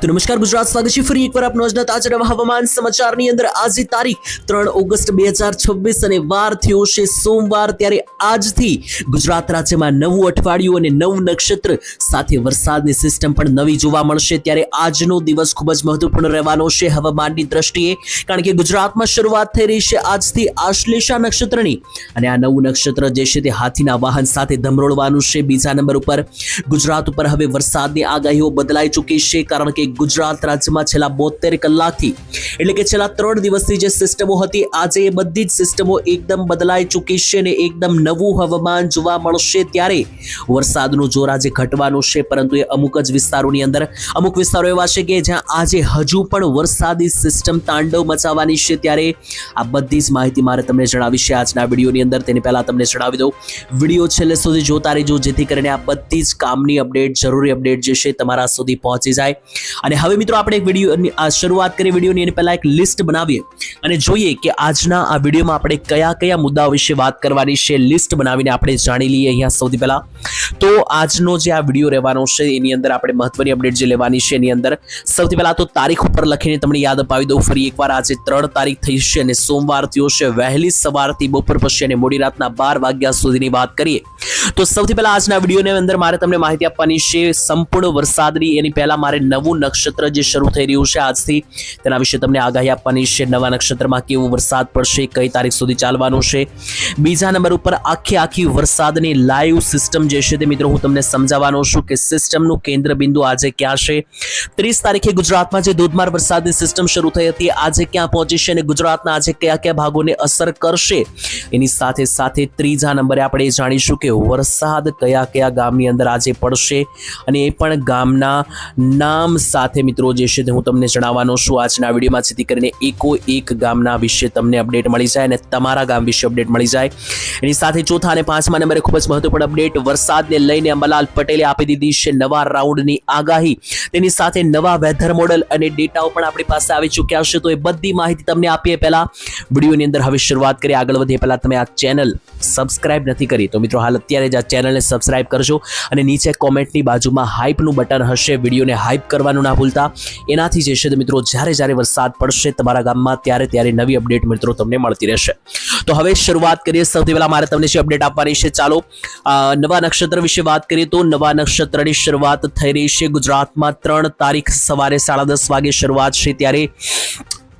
તો નમસ્કાર ગુજરાત, સ્વાગત છે ફરી એકવાર આપનો આજના તાજા હવામાન સમાચારની અંદર। આજે તારીખ 3 ઓગસ્ટ 2026 અને વાર થયો છે સોમવાર। ત્યારે આજથી ગુજરાત રાજ્યમાં નવું અઠવાડિયું અને નવું નક્ષત્ર સાથે વરસાદની સિસ્ટમ પણ નવી જોવા મળશે। ત્યારે આજનો દિવસ ખૂબ જ મહત્વપૂર્ણ રહેવાનો છે હવામાનની દ્રષ્ટિએ, કારણ કે ગુજરાતમાં શરૂઆત થઈ રહી છે આજથી આશ્લેષા નક્ષત્રની, અને આ નવું નક્ષત્ર જે છે તે હાથીના વાહન સાથે ધમરોળવાનું છે। બીજા નંબર ઉપર ગુજરાત ઉપર હવે વરસાદની આગાહીઓ બદલાઈ ચૂકી છે, કારણ કે ગુજરાત રાજ્યમાં છેલ્લા 72 કલાકથી એટલે કે છેલ્લા 3 દિવસથી જે સિસ્ટમો હતી, આજે એ બધી જ સિસ્ટમો એકદમ બદલાઈ ચૂકી છે અને એકદમ નવું હવામાન જોવા મળશે। ત્યારે વરસાદનું જોર આજે ઘટવાનું છે, પરંતુ એ અમુક જ વિસ્તારોની અંદર, અમુક વિસ્તારો એવા છે કે જ્યાં આજે હજુ પણ વરસાદી સિસ્ટમ તાંડવ મચાવવાની છે। ત્યારે આ બધી જ માહિતી મારે તમને જણાવી છે આજના વિડીયોની અંદર। તેની પહેલા તમને જણાવી દઉં, વિડીયો છેલ્લે સુધી જોતા રહેજો, જેથી કરીને આ બધી જ કામની અપડેટ, જરૂરી અપડેટ જે છે તમારા સુધી પહોંચી જાય। અને હવે મિત્રો આપણે એક વિડીયોની શરૂઆત કરીએ વિડીયોની, એની પહેલા એક લિસ્ટ બનાવીએ અને જોઈએ કે આજના આ વિડીયોમાં આપણે કયા કયા મુદ્દાઓ વિશે વાત કરવાની છે। લિસ્ટ બનાવીને આપણે જાણી લઈએ। અહીંયા સૌથી પહેલા તો આજનો જે આ વિડીયો રહેવાનો છે એની અંદર આપણે મહત્વની અપડેટ જે લેવાની છે એની અંદર સૌથી પહેલા તો તારીખ ઉપર લખીને તમને યાદ અપાવી દઉં ફરી એકવાર। આજે 3 તારીખ થઈ છે અને સોમવાર થયો છે। વહેલી સવારથી બપોર પછી અને મોડી રાતના 12 વાગ્યા સુધીની વાત કરીએ તો સૌથી પહેલા આજના વિડીયોની અંદર મારે તમને માહિતી આપવાની છે સંપૂર્ણ વરસાદની। એની પહેલા મારે નવું નક્ષત્ર જે શરૂ થઈ રહ્યું છે આજથી, તેના વિશે તમને આગાહી આપવાની છે। નવા નક્ષત્રમાં કેવો વરસાદ પડશે, કઈ તારીખ સુધી ચાલવાનું છે। બીજા નંબર ઉપર આખી વરસાદની લાઈવ સિસ્ટમ જે છે તે મિત્રો હું તમને સમજાવવાનો છું કે સિસ્ટમનું કેન્દ્ર બિંદુ આજે ક્યાં છે। 30 તારીખે ગુજરાતમાં જે ધોધમાર વરસાદની સિસ્ટમ શરૂ થઈ હતી, આજે ક્યાં પહોંચી છે અને ગુજરાતના આજે કયા ભાગોને અસર કરશે, એની સાથે સાથે ત્રીજા નંબરે આપણે જાણીશું કે વરસાદ કયા ગામની અંદર આજે પડશે, અને એ પણ ગામના નામ સાથે મિત્રો જે છે હું તમને જણાવવાનો છું આજના વિડીયોમાં, જેથી કરીને એક ગામના વિશે તમને અપડેટ મળી જાય અને તમારા ગામ વિશે અપડેટ મળી જાય। એની સાથે ચોથા અને પાંચમા નંબરે ખૂબ જ મહત્વપૂર્ણ અપડેટ વરસાદને લઈને અંબાલાલ પટેલે આપી દીધી છે નવા રાઉન્ડની આગાહી। તેની સાથે નવા વેધર મોડલ અને ડેટાઓ પણ આપણી પાસે આવી ચૂક્યા છે। તો એ બધી માહિતી તમને આપીએ પહેલા વિડીયોની અંદર હવે શરૂઆત કરીએ। આગળ વધીએ પહેલા તમે આ ચેનલ સબસ્ક્રાઇબ નથી કરી તો મિત્રો હાલ અત્યારે જ આ ચેનલને સબસ્ક્રાઇબ કરજો, અને નીચે કોમેન્ટની બાજુમાં હાઇપનું બટન હશે, વિડીયોને હાઇપ કરવાનું ના ભૂલતા। એનાથી જે છે મિત્રો જ્યારે વરસાદ પડશે તમારા ગામમાં ત્યારે નવી અપડેટ મિત્રો તમને મળતી રહેશે। તો હવે શરૂઆત કરીએ। સૌથી પહેલા મારે તમને જે અપડેટ આપવાની છે, ચાલો નવા નક્ષત્ર વિશે વાત કરીએ તો નવા નક્ષત્રની શરૂઆત થઈ રહી છે ગુજરાતમાં 3 તારીખ સવારે 10:30 વાગે શરૂઆત છે। ત્યારે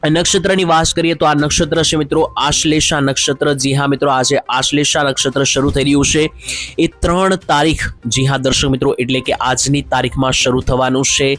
નક્ષત્રની વાત કરીએ તો આ નક્ષત્ર છે મિત્રો આશ્લેષા નક્ષત્ર। જી હા મિત્રો, આજે આશ્લેષા નક્ષત્ર શરૂ થઈ રહ્યું છે એ 3 તારીખ, જી હા દર્શક મિત્રો, એટલે કે આજની તારીખમાં શરૂ થવાનું છે।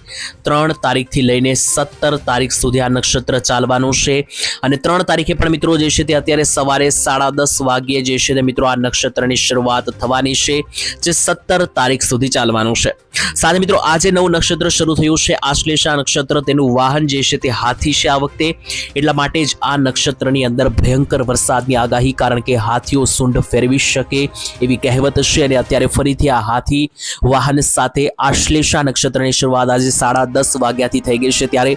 3 તારીખથી લઈને 17 તારીખ સુધી આ નક્ષત્ર ચાલવાનું છે, અને 3 તારીખે પણ મિત્રો જે છે તે અત્યારે સવારે 10:30 વાગ્યે જે છે તે મિત્રો આ નક્ષત્રની શરૂઆત થવાની છે, જે 17 તારીખ સુધી ચાલવાનું છે। સાથે મિત્રો આજે નવું નક્ષત્ર શરૂ થયું છે આશ્લેષા નક્ષત્ર, તેનું વાહન જે છે તે હાથી છે આ વખતે, એટલા માટે જ આ નક્ષત્રની અંદર ભયંકર વરસાદની આગાહી, કારણ કે હાથીઓ સૂંઢ ફેરવી શકે એવી કહેવત છે, અને અત્યારે ફરીથી આ હાથી વાહન સાથે આશ્લેષા નક્ષત્રની શરૂઆત આજે 10:30 વાગ્યાથી થઈ ગઈ છે। ત્યારે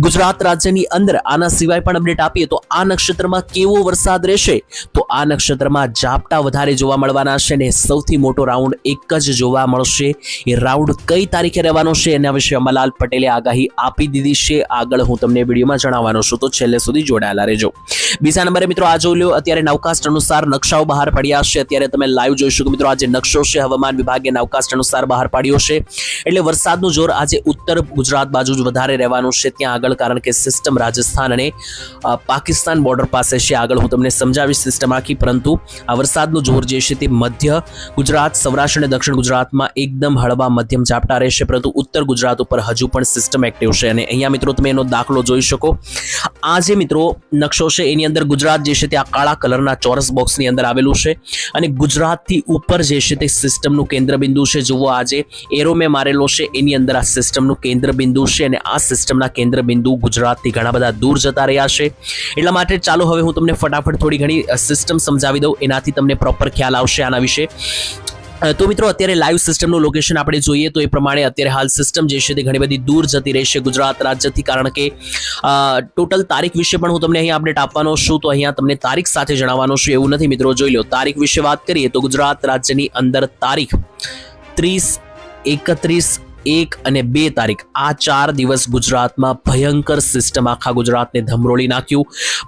ગુજરાત રાજ્યની અંદર આના સિવાય પણ અપડેટ આપીએ તો આ નક્ષત્રમાં કેવો વરસાદ રહેશે, તો આ નક્ષત્રમાં ઝાપટા વધારે જોવા મળવાના છે, અને સૌથી મોટો રાઉન્ડ એક જ જોવા મળશે। એ રાઉન્ડ કઈ તારીખે રહેવાનો છે એના વિશે અંબાલાલ પટેલે આગાહી આપી દીધી છે। આગળ હું તમને વિડીયોમાં જણાવવાનો છું, તો છેલ્લે સુધી જોડાયેલા રહેજો। બીજા નંબરે મિત્રો આ જોઈ લો, અત્યારે નવકાસ્ટ અનુસાર નકશાઓ બહાર પડ્યા છે। અત્યારે તમે લાઈવ જોઈશું કે મિત્રો આજે નકશો છે હવામાન વિભાગે નવકાસ્ટ અનુસાર બહાર પાડ્યો છે, એટલે વરસાદનું જોર આજે ઉત્તર ગુજરાત બાજુ જ વધારે રહેવાનું છે ત્યાં આગળ, કારણ કે સિસ્ટમ રાજસ્થાન અને પાકિસ્તાન બોર્ડર પાસે છે। આગળ હું તમને સમજાવીશ સિસ્ટમ આખી, પરંતુ આ વરસાદનું જોર જે છે તે મધ્ય ગુજરાત, સૌરાષ્ટ્ર અને દક્ષિણ ગુજરાતમાં એકદમ હળવા મધ્યમ ઝાપટા રહેશે, પરંતુ ઉત્તર ગુજરાત ઉપર હજુ પણ સિસ્ટમ એક્ટિવ છે। અને અહીંયા મિત્રો તમે એનો દાખલો જોઈ શકો, આ જે મિત્રો નકશો છે એની અંદર ગુજરાત જે છે તે આ કાળા કલરના ચોરસ બોક્સની અંદર આવેલું છે, અને ગુજરાતથી ઉપર જે છે તે સિસ્ટમનું કેન્દ્ર બિંદુ છે। જુઓ આજે એરો મેં મારેલો છે, એની અંદર આ સિસ્ટમનું કેન્દ્ર બિંદુ છે, અને આ સિસ્ટમના કેન્દ્ર બિંદુ ગુજરાતથી ઘણા બધા દૂર જતા રહ્યા છે। એટલા માટે ચાલો હવે હું તમને ફટાફટ થોડી ઘણી સિસ્ટમ સમજાવી દઉં, એનાથી તમને પ્રોપર ખ્યાલ આવશે આના વિશે। તો મિત્રો અત્યારે લાઈવ સિસ્ટમનું લોકેશન આપણે જોઈએ તો એ પ્રમાણે અત્યારે હાલ સિસ્ટમ જે છે તે ઘણી બધી દૂર જતી રહેશે ગુજરાત રાજ્યથી, કારણ કે ટોટલ તારીખ વિશે પણ હું તમને અહીંયા અપડેટ આપવાનો છું, તો અહીંયા તમને તારીખ સાથે જણાવવાનો છું એવું નથી મિત્રો। જોઈ લો, તારીખ વિશે વાત કરીએ તો ગુજરાત રાજ્યની અંદર તારીખ 30, 31, 1 અને 2 તારીખ આ 4 દિવસ ગુજરાતમાં ભયંકર સિસ્ટમ આખા ગુજરાતને ધમરોળી નાખ્યું.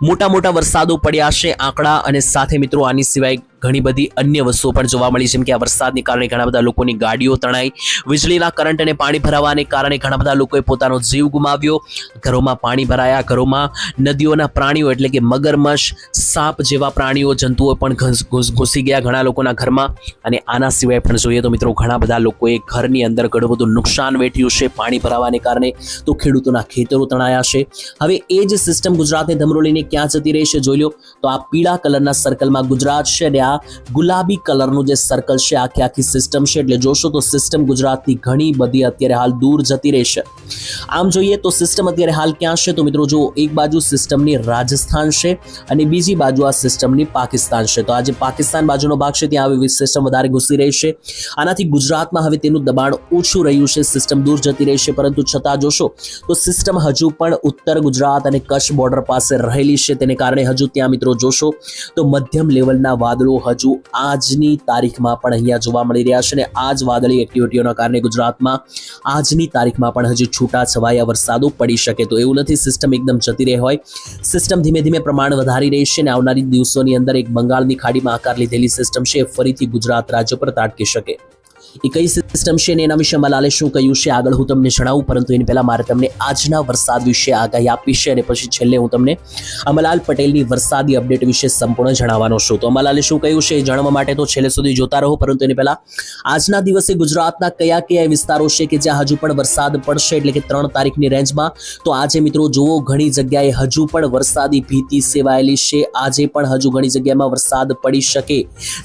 મોટા વરસાદો પડ્યા છે આંકડા, અને સાથે મિત્રો આની સિવાય ઘણી બધી અન્ય વસ્તુઓ પણ જોવા મળી, જેમ કે આ વરસાદને કારણે ઘણા બધા લોકોની ગાડીઓ તણાઈ, વીજળીના કરંટ અને પાણી ભરાવાને કારણે ઘણા બધા લોકોએ પોતાનો જીવ ગુમાવ્યો, ઘરોમાં પાણી ભરાયા, ઘરોમાં નદીઓના પ્રાણીઓ એટલે કે મગરમચ્છ, સાપ જેવા પ્રાણીઓ જંતુઓ પણ ઘૂસી ગયા ઘણા લોકોના ઘરમાં. અને આના સિવાય પણ જોઈએ તો મિત્રો ઘણા બધા લોકોએ ઘરની અંદર ઘણું બધું નુકસાન વેઠ્યું છે પાણી ભરાવાને કારણે, તો ખેડૂતોના ખેતરો તણાયા છે. હવે એ જ સિસ્ટમ ગુજરાતને ધમરોળીને ક્યાં જતી રહેશે જોઈ લો. તો આ પીળા કલરના સર્કલમાં ગુજરાત છે અને આ ગુલાબી કલરનું જે સર્કલ છે આખી સિસ્ટમ છે, એટલે જોશો તો સિસ્ટમ ગુજરાતની ઘણી બધી અત્યારે હાલ દૂર જતી રહેશે. આમ જોઈએ તો સિસ્ટમ અત્યારે હાલ ક્યાં છે તો મિત્રો જો એક બાજુ સિસ્ટમની રાજસ્થાન છે અને બીજી બાજુ આ સિસ્ટમની પાકિસ્તાન છે. તો આજે પાકિસ્તાન બાજુનો ભાગ છે ત્યાં હવે સિસ્ટમ વધારે ઘૂસી રહી છે. આનાથી ગુજરાતમાં હવે તેનું દબાણ ઓછું રહ્યું છે, સિસ્ટમ દૂર જતી રહેશે, પરંતુ છતાં જોશો તો સિસ્ટમ હજુ પણ ઉત્તર ગુજરાત અને કચ્છ બોર્ડર પાસે રહેલી છે. તેને કારણે હજુ ત્યાં મિત્રો જોશો તો મધ્યમ લેવલના વાદળો હજુ આજની તારીખમાં પણ અહીંયા જોવા મળી રહ્યા છે. અને આ જ વાદળી એક્ટિવિટીઓના કારણે ગુજરાતમાં આજની તારીખમાં પણ હજી છૂટા છવાયા વરસાદો પડી શકે. તો એવું નથી સિસ્ટમ એકદમ જતી રહી હોય, સિસ્ટમ ધીમે ધીમે પ્રમાણ વધારી રહી છે અને આવનારી દિવસોની અંદર એક બંગાળની ખાડીમાં આકાર લીધેલી સિસ્ટમ છે ફરીથી ગુજરાત રાજ્ય પર ત્રાટકી શકે. એ કઈ સિસ્ટમ છે ને એના વિશે અંબાલાલે શું કહ્યું છે આગળ હું તમને જણાવું, પરંતુ એની પહેલા મારે તમને આજના વરસાદ વિશે આગાહી આપી છે અને પછી છેલ્લે હું તમને અંબાલાલ પટેલની વરસાદી અપડેટ વિશે સંપૂર્ણ જણાવવાનો છું. તો અંબાલાલે શું કહ્યું છે એ જાણવા માટે તો છેલ્લે સુધી જોતા રહો, પરંતુ એની પહેલા આજના દિવસે ગુજરાતના કયા વિસ્તારો છે કે જ્યાં હજુ પણ વરસાદ પડશે, એટલે કે 3 તારીખની રેન્જમાં. તો આજે મિત્રો જુઓ ઘણી જગ્યાએ હજુ પણ વરસાદી ભીતિ સેવાયેલી છે. આજે પણ હજુ ઘણી જગ્યામાં વરસાદ પડી શકે,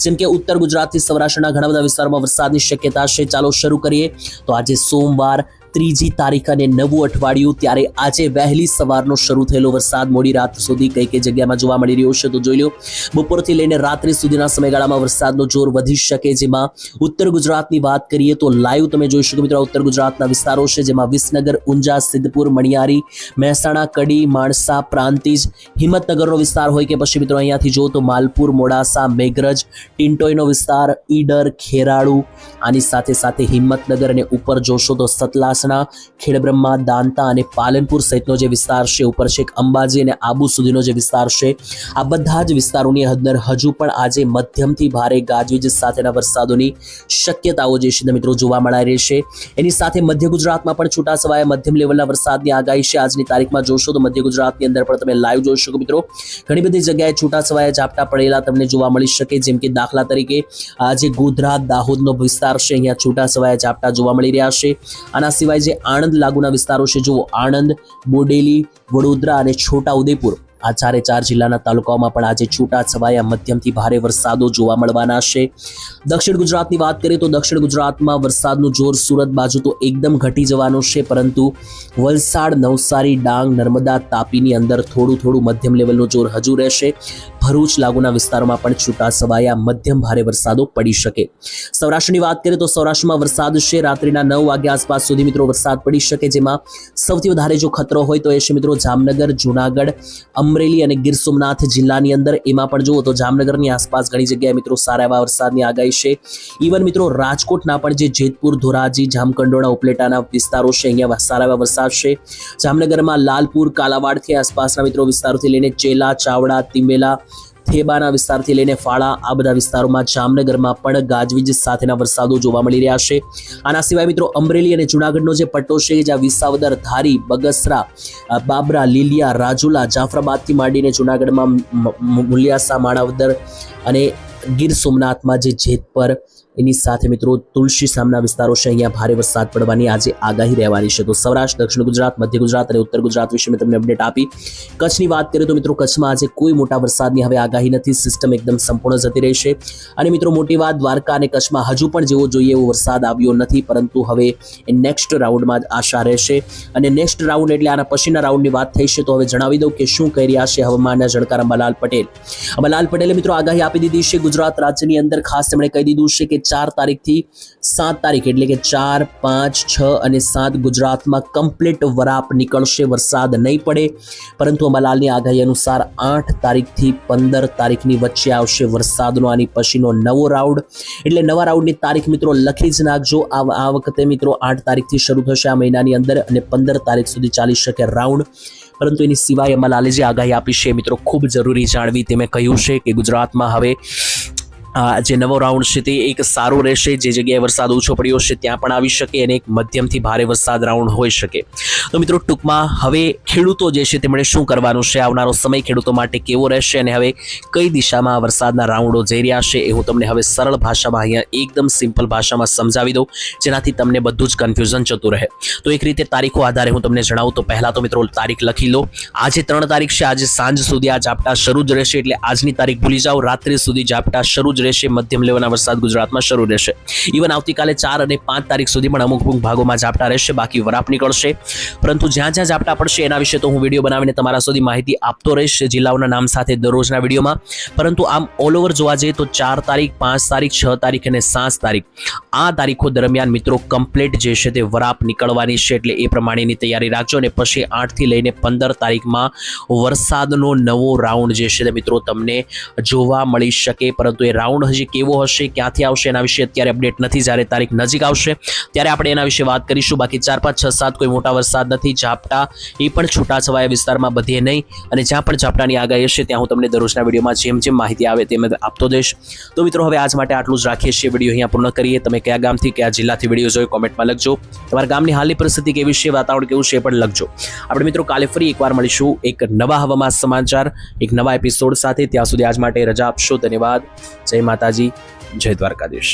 જેમ કે ઉત્તર ગુજરાતથી સૌરાષ્ટ્રના ઘણા બધા વિસ્તારોમાં વરસાદની શક્યતા છે. ચાલો શરૂ કરીએ. તો આજે સોમવાર 3જી તારીખ અને નવું અઠવાડિયું, ત્યારે આજે વહેલી સવારનો શરૂ થયેલો વરસાદ મોડી રાત સુધી કઈ જગ્યામાં જોવા મળી રહ્યો છે તો જોઈ લો. બપોરથી લઈને રાત્રિ સુધીના સમયગાળામાં વરસાદનો જોર વધી શકે, જેમાં ઉત્તર ગુજરાતની વાત કરીએ તો લાઈવ તમે જોઈ શકો મિત્રો ઉત્તર ગુજરાતના વિસ્તારો છે, જેમાં વિસનગર, ઊંઝા, સિદ્ધપુર, મણિયારી, મહેસાણા, કડી, માણસા, પ્રાંતિજ, હિંમતનગરનો વિસ્તાર હોય કે પછી મિત્રો અહીંયાથી જો તો માલપુર, મોડાસા, મેઘરજ, ટિન્ટોઈનો વિસ્તાર, ઈડર, ખેરાળુ, આની સાથે હિંમતનગર અને ઉપર જોશો તો સતલાસ, ખેડબ્રહ્મા, દાંતા અને પાલનપુર સહિતનો જે વિસ્તાર છે, ઉપર છેક અંબાજી અને આબુ સુધીનો જે વિસ્તાર છે, આ બધા જ વિસ્તારોની અંદર હજુ પણ આજે મધ્યમથી ભારે ગાજવીજ સાથેના વરસાદોની શક્યતાઓ જે છે મિત્રો જોવા મળી રહેશે. એની સાથે મધ્ય ગુજરાતમાં પણ છૂટાછવાયા મધ્યમ લેવલના વરસાદની આગાહી છે. આજની તારીખમાં જોશો તો મધ્ય ગુજરાતની અંદર પણ તમે લાઈવ જોઈ શકો મિત્રો ઘણી બધી જગ્યાએ છૂટાછવાયા ઝાપટા પડેલા તમને જોવા મળી શકે, જેમ કે દાખલા તરીકે આજે ગોધરા, દાહોદનો વિસ્તાર છે, અહીંયા છૂટાછવાયા ઝાપટા જોવા મળી રહ્યા છે. આના સિવાય જે આણંદ લાગુના વિસ્તારો છે, જુઓ આણંદ, બોડેલી, વડોદરા અને છોટા ઉદેપુર, આ 4 જિલ્લાના તાલુકાઓમાં પણ આજે છૂટા છવાયા મધ્યમથી ભારે વરસાદો જોવા મળવાના છે. દક્ષિણ ગુજરાતની વાત કરીએ તો દક્ષિણ ગુજરાતમાં વરસાદનું જોર સુરત બાજુ તો એકદમ ઘટી જવાનું છે, પરંતુ વલસાડ, નવસારી, ડાંગ, નર્મદા, તાપીની અંદર થોડું મધ્યમ લેવલનું જોર હજુ રહેશે. ભરૂચ લાગુના વિસ્તારોમાં પણ છૂટા છવાયા મધ્યમ ભારે વરસાદો પડી શકે. સૌરાષ્ટ્રની વાત કરીએ તો સૌરાષ્ટ્રમાં વરસાદ છે રાત્રિના 9 વાગ્યા આસપાસ સુધી મિત્રો વરસાદ પડી શકે, જેમાં સૌથી વધારે જો ખતરો હોય તો એ છે મિત્રો જામનગર, જૂનાગઢ, અમરેલી અને ગીર સોમનાથ જિલ્લાની અંદર. એમાં પણ જુઓ તો જામનગરની આસપાસ ઘણી જગ્યાએ મિત્રો સારા એવા વરસાદની આગાહી છે. ઇવન મિત્રો રાજકોટના પણ જે જેતપુર, ધોરાજી, જામકંડોળા, ઉપલેટાના વિસ્તારો છે, અહીંયા સારા એવા વરસાદ છે. જામનગરમાં લાલપુર, કાલાવાડથી આસપાસના મિત્રો વિસ્તારોથી લઈને ચેલા, ચાવડા, તિમેલા, થેબાના વિસ્તારથી લઈને ફાળા, આ બધા વિસ્તારોમાં જામનગરમાં પણ ગાજવીજ સાથેના વરસાદો જોવા મળી રહ્યા છે. આના સિવાય મિત્રો અમરેલી અને જૂનાગઢનો જે પટ્ટો છે, જ્યાં વિસાવદર, ધારી, બગસરા, બાબરા, લીલિયા, રાજુલા, જાફરાબાદથી માંડીને જૂનાગઢમાં મુલિયાસા, માણાવદર અને ગીર સોમનાથમાં જે જેતપર, એની સાથે મિત્રો તુલસી સામના વિસ્તારો છે, અહીંયા ભારે વરસાદ પડવાની આજે આગાહી રહેવાની છે. તો સૌરાષ્ટ્ર, દક્ષિણ ગુજરાત, મધ્ય ગુજરાત અને ઉત્તર ગુજરાત વિશે મેં તમને અપડેટ આપી. કચ્છની વાત કરીએ તો મિત્રો કચ્છમાં આજે કોઈ મોટા વરસાદની હવે આગાહી નથી, સિસ્ટમ એકદમ સંપૂર્ણ જતી રહેશે. અને મિત્રો મોટી વાત, દ્વારકા અને કચ્છમાં હજુ પણ જેવો જોઈએ એવો વરસાદ આવ્યો નથી, પરંતુ હવે નેક્સ્ટ રાઉન્ડમાં જ આશા રહેશે. અને નેક્સ્ટ રાઉન્ડ એટલે આના પછીના રાઉન્ડની વાત થઈ છે. તો હવે જણાવી દઉં કે શું કહી રહ્યા છે હવામાનના જાણકાર અંબાલાલ પટેલ. અંબાલાલ પટેલે મિત્રો આગાહી આપી દીધી છે ગુજરાત રાજ્યની અંદર. ખાસ તેમણે કહી દીધું છે કે 4 તારીખથી 7 તારીખ એટલે કે 4, 5, 6 અને 7 ગુજરાતમાં કમ્પ્લીટ વરાપ નીકળશે, વરસાદ નહીં પડે. પરંતુ અંબાલાલની આગાહી અનુસાર 8 તારીખથી 15 તારીખની વચ્ચે આવશે વરસાદનો આની પછીનો નવો રાઉન્ડ. એટલે નવા રાઉન્ડની તારીખ મિત્રો લખી જ નાખજો. આ વખતે મિત્રો 8 તારીખથી શરૂ થશે આ મહિનાની અંદર અને 15 તારીખ સુધી ચાલી શકે રાઉન્ડ. પરંતુ એની સિવાય અંબાલાલે જે આગાહી આપી છે મિત્રો ખૂબ જરૂરી જાણવી. તેમે કહ્યું છે કે ગુજરાતમાં હવે જે નવો રાઉન્ડ છે તે એક સારો રહેશે. જે જગ્યાએ વરસાદ ઓછો પડ્યો છે ત્યાં પણ આવી શકે અને એક મધ્યમથી ભારે વરસાદ રાઉન્ડ હોઈ શકે. તો મિત્રો ટૂંકમાં હવે ખેડૂતો જે છે તેમણે શું કરવાનું છે, આવનારો સમય ખેડૂતો માટે કેવો રહેશે અને હવે કઈ દિશામાં વરસાદના રાઉન્ડો જઈ રહ્યા છે એ હું તમને હવે સરળ ભાષામાં અહીંયા એકદમ સિમ્પલ ભાષામાં સમજાવી દઉં, જેનાથી તમને બધું જ કન્ફ્યુઝન જતું રહે. તો એક રીતે તારીખો આધારે હું તમને જણાવું તો પહેલાં તો મિત્રો તારીખ લખી લો. આજે 3 તારીખ છે, આજે સાંજ સુધી આ ઝાપટા શરૂ જ રહેશે. એટલે આજની તારીખ ભૂલી જાઓ, રાત્રિ સુધી ઝાપટા શરૂ જ રહેશે. મધ્યમ લેવલના વરસાદ ગુજરાતમાં શરૂ રહેશે. ઇવન આવતીકાલે 4 અને 5 તારીખ સુધી પણ અમુક ભાગોમાં ઝાપટા રહેશે, બાકી વરાપ નીકળશે. પરંતુ જ્યાં જ્યાં ઝાપટા પડશે એના વિશે તો હું વિડીયો બનાવીને તમારા સુધી માહિતી આપતો રહીશ જિલ્લાઓના નામ સાથે દરરોજના વિડીયોમાં. પરંતુ આમ ઓલ ઓવર જોવા જઈએ તો 4 તારીખ, 5 તારીખ, 6 તારીખ અને 7 તારીખ આ તારીખો દરમિયાન મિત્રો કમ્પ્લીટ જે છે તે વરાપ નીકળવાની છે. એટલે એ પ્રમાણેની તૈયારી રાખજો. અને પછી 8 થી લઈને 15 તારીખમાં વરસાદનો નવો રાઉન્ડ જે છે તે મિત્રો તમને જોવા મળી શકે. પરંતુ એ રાઉન્ડ હજી કેવો હશે, ક્યાંથી આવશે એના વિશે અત્યારે અપડેટ નથી. જ્યારે તારીખ નજીક આવશે ત્યારે આપણે એના વિશે વાત કરીશું. બાકી 4, 5, 6, 7 કોઈ મોટા વરસાદ નથી. ઝાપટા એ પણ છૂટાછવાયા વિસ્તારમાં બધે નહીં. અને જ્યાં પણ ઝાપટાની આગાહી હશે ત્યાં હું તમને દરરોજના વિડીયોમાં જેમ જેમ માહિતી આવે તેમ આપતો જઈશ. તો મિત્રો હવે આજ માટે આટલું જ રાખીએ છીએ. વિડીયો અહીંયા પૂર્ણ કરીએ. તમે કયા ગામથી કયા જિલ્લાથી વિડીયો જોયો કોમેન્ટમાં લખજો. તમારા ગામની હાલની પરિસ્થિતિ કેવી છે, વાતાવરણ કેવું છે એ પણ લખજો. આપણે મિત્રો કાલે ફરી એકવાર મળીશું એક નવા હવામાન સમાચાર, એક નવા એપિસોડ સાથે. ત્યાં સુધી આજ માટે રજા આપશો. ધન્યવાદ. જય માતાજી, જય દ્વારકાધીશ.